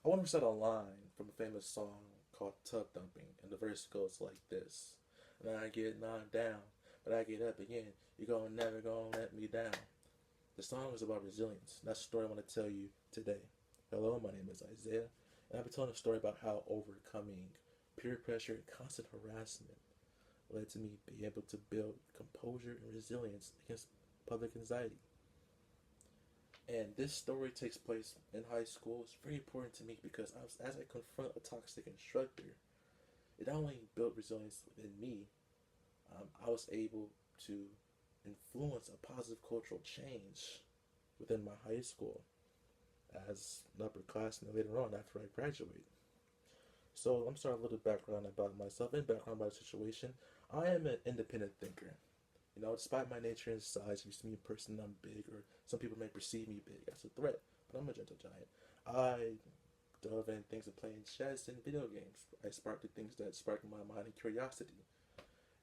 I want to recite a line from a famous song called Tub Dumping, and the verse goes like this. And I get knocked down, but I get up again. You gonna never gonna let me down. The song is about resilience. That's the story I want to tell you today. Hello, my name is Isaiah, and I'll be telling a story about how overcoming peer pressure and constant harassment led to me being able to build composure and resilience against public anxiety. And this story takes place in high school. It's very important to me because as I confront a toxic instructor, it not only built resilience within me, I was able to influence a positive cultural change within my high school as an upperclassman later on after I graduate. So let me start a little background about myself and background about the situation. I am an independent thinker. Despite my nature and size, you see me in person, I'm big, or some people may perceive me big as a threat, but I'm a gentle giant. I delve in things of playing chess and video games. I spark the things that spark my mind and curiosity.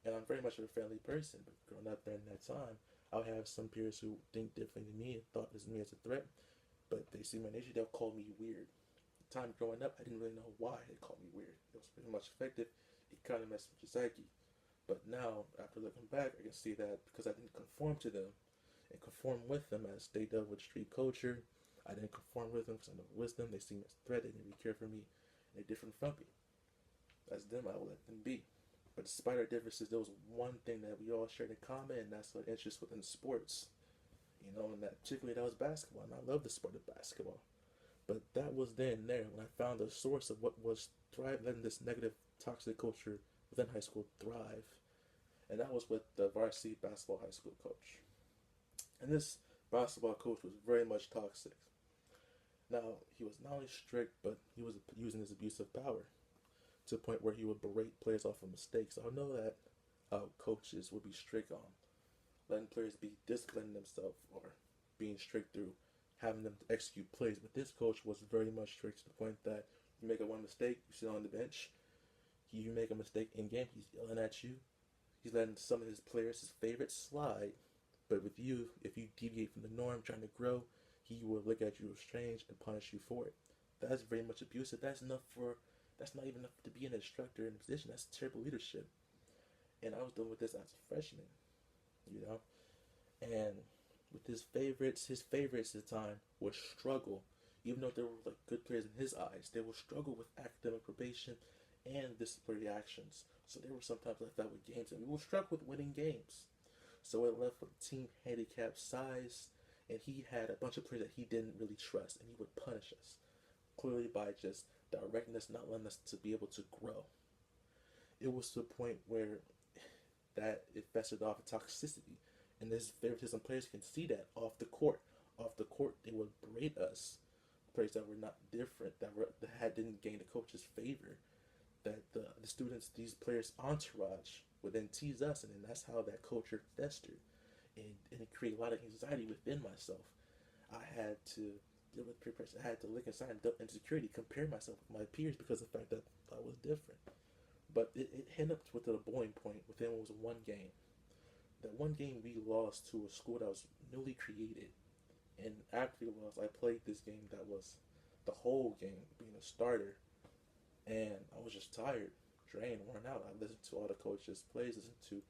And I'm very much a friendly person, but growing up during that time, I'll have some peers who think differently than me and thought of me as a threat, but they see my nature, they'll call me weird. The time growing up, I didn't really know why they called me weird. It was pretty much effective. It kind of messed with your psyche. But now, after looking back, I can see that because I didn't conform to them and conform with them as they dealt with street culture, I didn't conform with them because I know wisdom. They see me as a threat. They didn't really care for me. And they're different from me. As them, I will let them be. But despite our differences, there was one thing that we all shared in common, and that's what interest within sports. And that particularly that was basketball. And I love the sport of basketball. But that was then and there when I found the source of what was letting this negative, toxic culture within high school thrive. And that was with the varsity basketball high school coach. And this basketball coach was very much toxic. Now, he was not only strict, but he was using his abuse of power to the point where he would berate players off of mistakes. I know that coaches would be strict on letting players be disciplining themselves or being strict through having them to execute plays. But this coach was very much strict to the point that you make a one mistake, you sit on the bench. You make a mistake in game, he's yelling at you. He's letting some of his players, his favorites, slide. But with you, if you deviate from the norm, trying to grow, he will look at you as strange and punish you for it. That's very much abusive. That's not even enough to be an instructor in a position. That's terrible leadership. And I was dealing with this as a freshman, you know. And with his favorites at the time would struggle, even though they were like good players in his eyes. They would struggle with academic probation and disciplinary actions. So they were sometimes left out with games, and we were struck with winning games. So it left with a team handicap size, and he had a bunch of players that he didn't really trust, and he would punish us clearly by just directing us, not letting us to be able to grow. It was to the point where that it festered off of toxicity, and this favoritism players can see that off the court. Off the court, they would berate us, players that were not different, that didn't gain the coach's favor, that the students, these players' entourage would then tease us, and then that's how that culture festered, and it created a lot of anxiety within myself. I had to deal with peer pressure. I had to look inside and develop insecurity, compare myself with my peers because of the fact that I was different. But it hit up with a boiling point within what was one game. That one game we lost to a school that was newly created, and after we lost, I played this game that was the whole game being a starter, and I was just tired, drained, worn out. I listened to all the coaches' plays, listened to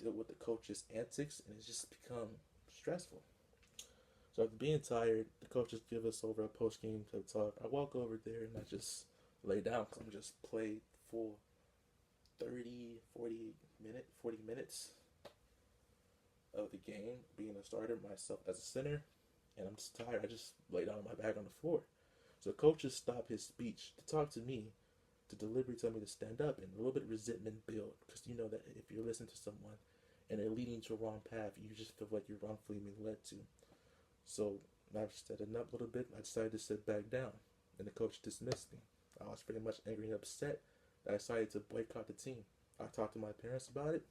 deal with the coaches' antics, and it's just become stressful. So after being tired, the coaches give us over a post game talk. I walk over there and I just lay down because I'm just played full 30, 40 minutes of the game, being a starter, myself as a center, and I'm just tired. I just lay down on my back on the floor. So coaches stop his speech to talk to me, to deliberately tell me to stand up, and a little bit of resentment build because you know that if you're listening to someone and they're leading to a wrong path, you just feel like you're wrongfully being led to. So I've steadied up a little bit. I decided to sit back down, and the coach dismissed me. I was pretty much angry and upset. I decided to boycott the team. I talked to my parents about it.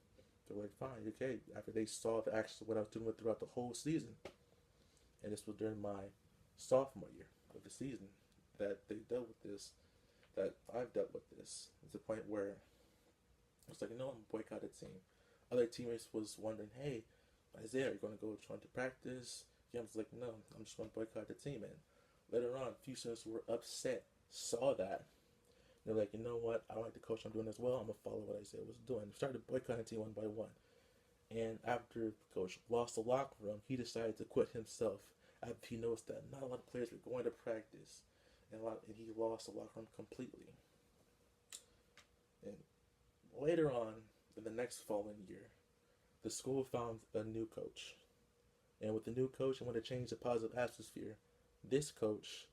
They're like, fine, okay. After they saw the actions of what I was doing throughout the whole season, and this was during my sophomore year of the season, that they dealt with this, that I've dealt with this. It's a point where I was like, I'm gonna boycott the team. Other teammates was wondering, hey, Isaiah, are you gonna go trying to practice? Yeah, I was like, no, I'm just gonna boycott the team. And later on, a few students were upset saw that. They're like, you know what? I like the coach I'm doing as well. I'm gonna follow what I said was doing. Started boycotting the team one by one. And after the coach lost the locker room, he decided to quit himself after he noticed that not a lot of players were going to practice, and he lost the locker room completely. And later on, in the next following year, the school found a new coach. And with the new coach, and wanted to change the positive atmosphere, this coach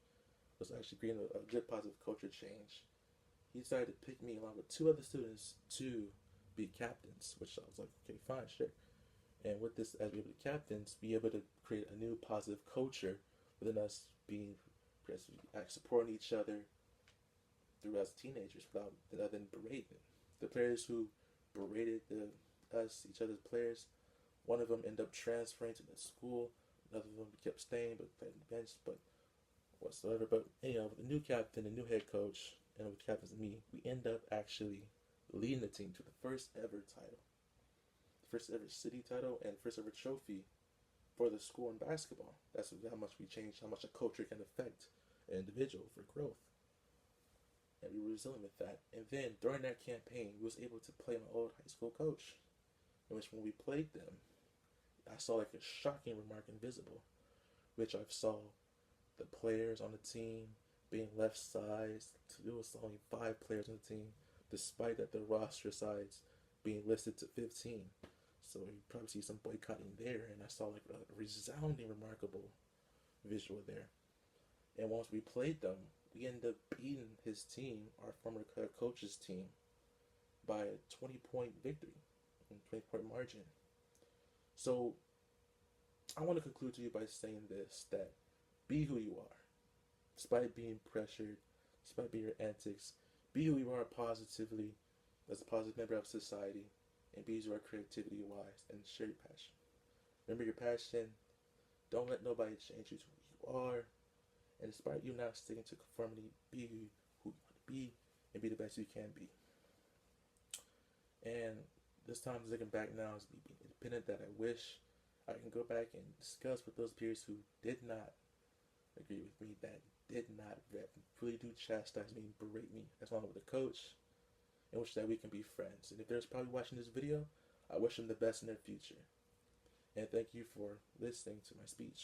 was actually creating a good positive culture change. He decided to pick me along with two other students to be captains, which I was like, okay, fine, sure. And with this, as we were the captains, be able to create a new positive culture within us being supporting each other through as teenagers without then berating the players who berated each other's players. One of them ended up transferring to the school. Another of them kept staying but played the bench, but whatsoever. But with the new captain, the new head coach, and with captains and me, we end up actually leading the team to the first ever title, the first ever city title, and first ever trophy for the school in basketball. That's how much we changed, how much a culture can affect an individual for growth. And we were resilient with that. And then during that campaign, we was able to play my old high school coach, in which when we played them, I saw like a shocking remark invisible, which I saw the players on the team being left sides. It was only 5 players on the team, despite that the roster size being listed to 15. So you probably see some boycotting there, and I saw like a resounding, remarkable visual there. And once we played them, we ended up beating his team, our former coach's team, by a 20-point victory, 20-point margin. So I want to conclude to you by saying this, that be who you are. Despite being pressured, despite being your antics, be who you are positively as a positive member of society, and be who you are creativity wise, and share your passion. Remember your passion. Don't let nobody change you to who you are. And despite you not sticking to conformity, be who you want to be, and be the best you can be. And this time, looking back now, is being independent, that I wish I can go back and discuss with those peers who did not agree with me, that did not really do chastise me, berate me, as long with the coach, and wish that we can be friends. And if there's probably watching this video, I wish them the best in their future. And thank you for listening to my speech.